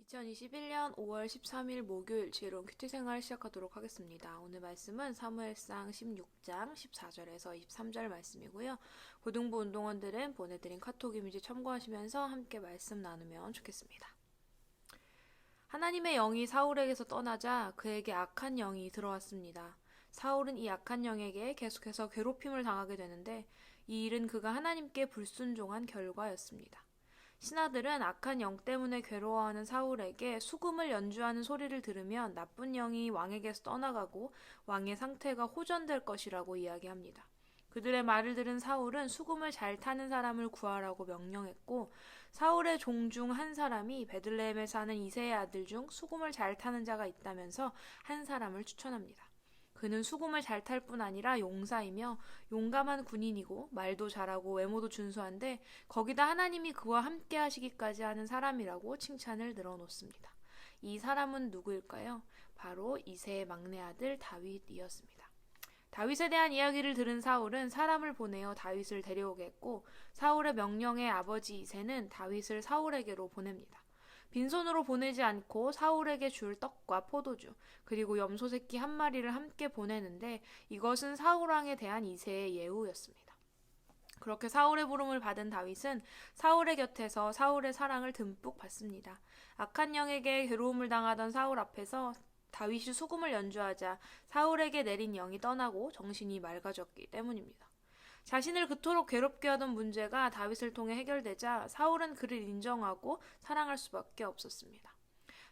2021년 5월 13일 목요일 지혜로운 큐티 생활 시작하도록 하겠습니다. 오늘 말씀은 사무엘상 16장 14절에서 23절 말씀이고요. 고등부 운동원들은 보내드린 카톡 이미지 참고하시면서 함께 말씀 나누면 좋겠습니다. 하나님의 영이 사울에게서 떠나자 그에게 악한 영이 들어왔습니다. 사울은 이 악한 영에게 계속해서 괴롭힘을 당하게 되는데 이 일은 그가 하나님께 불순종한 결과였습니다. 신하들은 악한 영 때문에 괴로워하는 사울에게 수금을 연주하는 소리를 들으면 나쁜 영이 왕에게서 떠나가고 왕의 상태가 호전될 것이라고 이야기합니다. 그들의 말을 들은 사울은 수금을 잘 타는 사람을 구하라고 명령했고 사울의 종 중 한 사람이 베들레헴에 사는 이새의 아들 중 수금을 잘 타는 자가 있다면서 한 사람을 추천합니다. 그는 수금을 잘 탈 뿐 아니라 용사이며 용감한 군인이고 말도 잘하고 외모도 준수한데 거기다 하나님이 그와 함께 하시기까지 하는 사람이라고 칭찬을 늘어놓습니다. 이 사람은 누구일까요? 바로 이새의 막내 아들 다윗이었습니다. 다윗에 대한 이야기를 들은 사울은 사람을 보내어 다윗을 데려오게 했고 사울의 명령에 아버지 이새는 다윗을 사울에게로 보냅니다. 빈손으로 보내지 않고 사울에게 줄 떡과 포도주 그리고 염소 새끼 한 마리를 함께 보내는데 이것은 사울왕에 대한 이새의 예우였습니다. 그렇게 사울의 부름을 받은 다윗은 사울의 곁에서 사울의 사랑을 듬뿍 받습니다. 악한 영에게 괴로움을 당하던 사울 앞에서 다윗이 수금을 연주하자 사울에게 내린 영이 떠나고 정신이 맑아졌기 때문입니다. 자신을 그토록 괴롭게 하던 문제가 다윗을 통해 해결되자 사울은 그를 인정하고 사랑할 수밖에 없었습니다.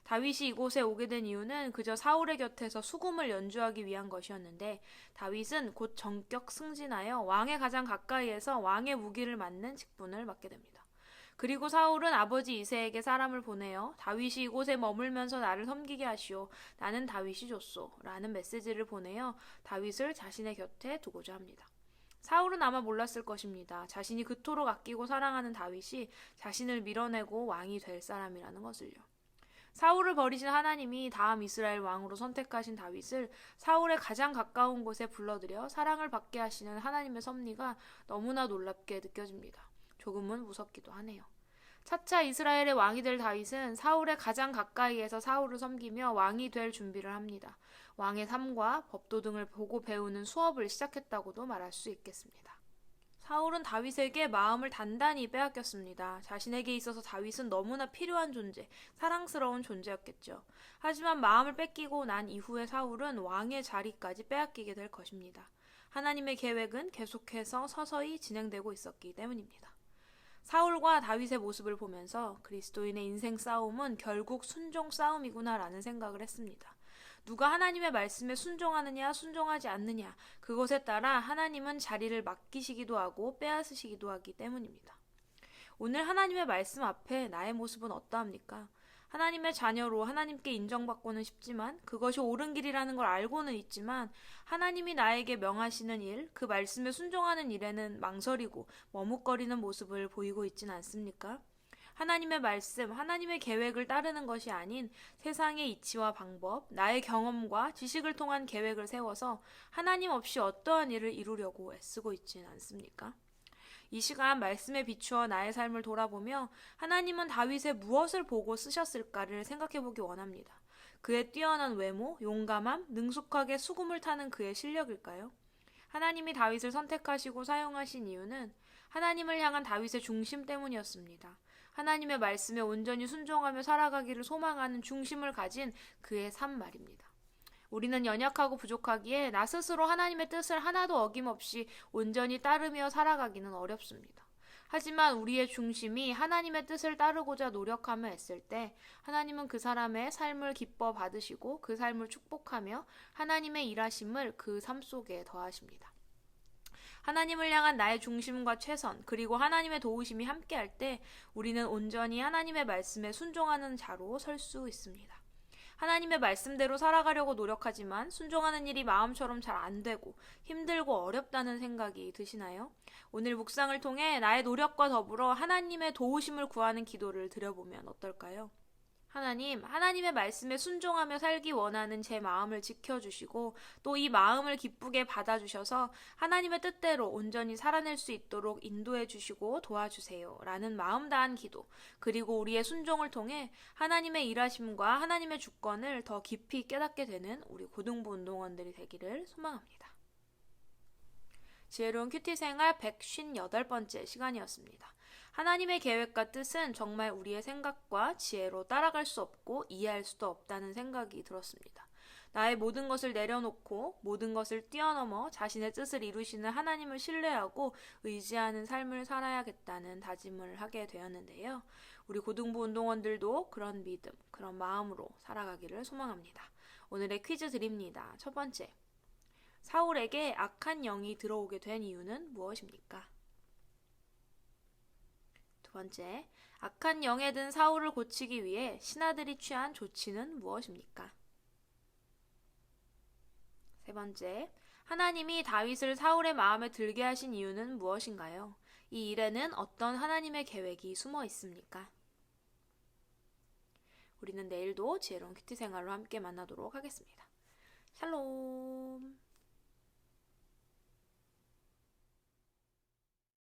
다윗이 이곳에 오게 된 이유는 그저 사울의 곁에서 수금을 연주하기 위한 것이었는데 다윗은 곧 전격 승진하여 왕의 가장 가까이에서 왕의 무기를 맡는 직분을 맡게 됩니다. 그리고 사울은 아버지 이새에게 사람을 보내어 다윗이 이곳에 머물면서 나를 섬기게 하시오. 나는 다윗이 줬소. 라는 메시지를 보내어 다윗을 자신의 곁에 두고자 합니다. 사울은 아마 몰랐을 것입니다. 자신이 그토록 아끼고 사랑하는 다윗이 자신을 밀어내고 왕이 될 사람이라는 것을요. 사울을 버리신 하나님이 다음 이스라엘 왕으로 선택하신 다윗을 사울의 가장 가까운 곳에 불러들여 사랑을 받게 하시는 하나님의 섭리가 너무나 놀랍게 느껴집니다. 조금은 무섭기도 하네요. 차차 이스라엘의 왕이 될 다윗은 사울의 가장 가까이에서 사울을 섬기며 왕이 될 준비를 합니다. 왕의 삶과 법도 등을 보고 배우는 수업을 시작했다고도 말할 수 있겠습니다. 사울은 다윗에게 마음을 단단히 빼앗겼습니다. 자신에게 있어서 다윗은 너무나 필요한 존재, 사랑스러운 존재였겠죠. 하지만 마음을 뺏기고 난 이후에 사울은 왕의 자리까지 빼앗기게 될 것입니다. 하나님의 계획은 계속해서 서서히 진행되고 있었기 때문입니다. 사울과 다윗의 모습을 보면서 그리스도인의 인생 싸움은 결국 순종 싸움이구나라는 생각을 했습니다. 누가 하나님의 말씀에 순종하느냐 순종하지 않느냐 그것에 따라 하나님은 자리를 맡기시기도 하고 빼앗으시기도 하기 때문입니다. 오늘 하나님의 말씀 앞에 나의 모습은 어떠합니까? 하나님의 자녀로 하나님께 인정받고는 싶지만 그것이 옳은 길이라는 걸 알고는 있지만 하나님이 나에게 명하시는 일, 그 말씀에 순종하는 일에는 망설이고 머뭇거리는 모습을 보이고 있진 않습니까? 하나님의 말씀, 하나님의 계획을 따르는 것이 아닌 세상의 이치와 방법, 나의 경험과 지식을 통한 계획을 세워서 하나님 없이 어떠한 일을 이루려고 애쓰고 있진 않습니까? 이 시간 말씀에 비추어 나의 삶을 돌아보며 하나님은 다윗의 무엇을 보고 쓰셨을까를 생각해보기 원합니다. 그의 뛰어난 외모, 용감함, 능숙하게 수금을 타는 그의 실력일까요? 하나님이 다윗을 선택하시고 사용하신 이유는 하나님을 향한 다윗의 중심 때문이었습니다. 하나님의 말씀에 온전히 순종하며 살아가기를 소망하는 중심을 가진 그의 삶 말입니다. 우리는 연약하고 부족하기에 나 스스로 하나님의 뜻을 하나도 어김없이 온전히 따르며 살아가기는 어렵습니다. 하지만 우리의 중심이 하나님의 뜻을 따르고자 노력하며 애쓸 때 하나님은 그 사람의 삶을 기뻐 받으시고 그 삶을 축복하며 하나님의 일하심을 그 삶 속에 더하십니다. 하나님을 향한 나의 중심과 최선 그리고 하나님의 도우심이 함께할 때 우리는 온전히 하나님의 말씀에 순종하는 자로 설 수 있습니다. 하나님의 말씀대로 살아가려고 노력하지만 순종하는 일이 마음처럼 잘 안 되고 힘들고 어렵다는 생각이 드시나요? 오늘 묵상을 통해 나의 노력과 더불어 하나님의 도우심을 구하는 기도를 드려보면 어떨까요? 하나님의 말씀에 순종하며 살기 원하는 제 마음을 지켜주시고 또 이 마음을 기쁘게 받아주셔서 하나님의 뜻대로 온전히 살아낼 수 있도록 인도해 주시고 도와주세요. 라는 마음 다한 기도, 그리고 우리의 순종을 통해 하나님의 일하심과 하나님의 주권을 더 깊이 깨닫게 되는 우리 고등부 운동원들이 되기를 소망합니다. 지혜로운 큐티 생활 158번째 시간이었습니다. 하나님의 계획과 뜻은 정말 우리의 생각과 지혜로 따라갈 수 없고 이해할 수도 없다는 생각이 들었습니다. 나의 모든 것을 내려놓고 모든 것을 뛰어넘어 자신의 뜻을 이루시는 하나님을 신뢰하고 의지하는 삶을 살아야겠다는 다짐을 하게 되었는데요. 우리 고등부 운동원들도 그런 믿음, 그런 마음으로 살아가기를 소망합니다. 오늘의 퀴즈 드립니다. 첫 번째, 사울에게 악한 영이 들어오게 된 이유는 무엇입니까? 두 번째, 악한 영에 든 사울을 고치기 위해 신하들이 취한 조치는 무엇입니까? 세 번째, 하나님이 다윗을 사울의 마음에 들게 하신 이유는 무엇인가요? 이 일에는 어떤 하나님의 계획이 숨어 있습니까? 우리는 내일도 지혜로운 큐티 생활로 함께 만나도록 하겠습니다. 샬롬.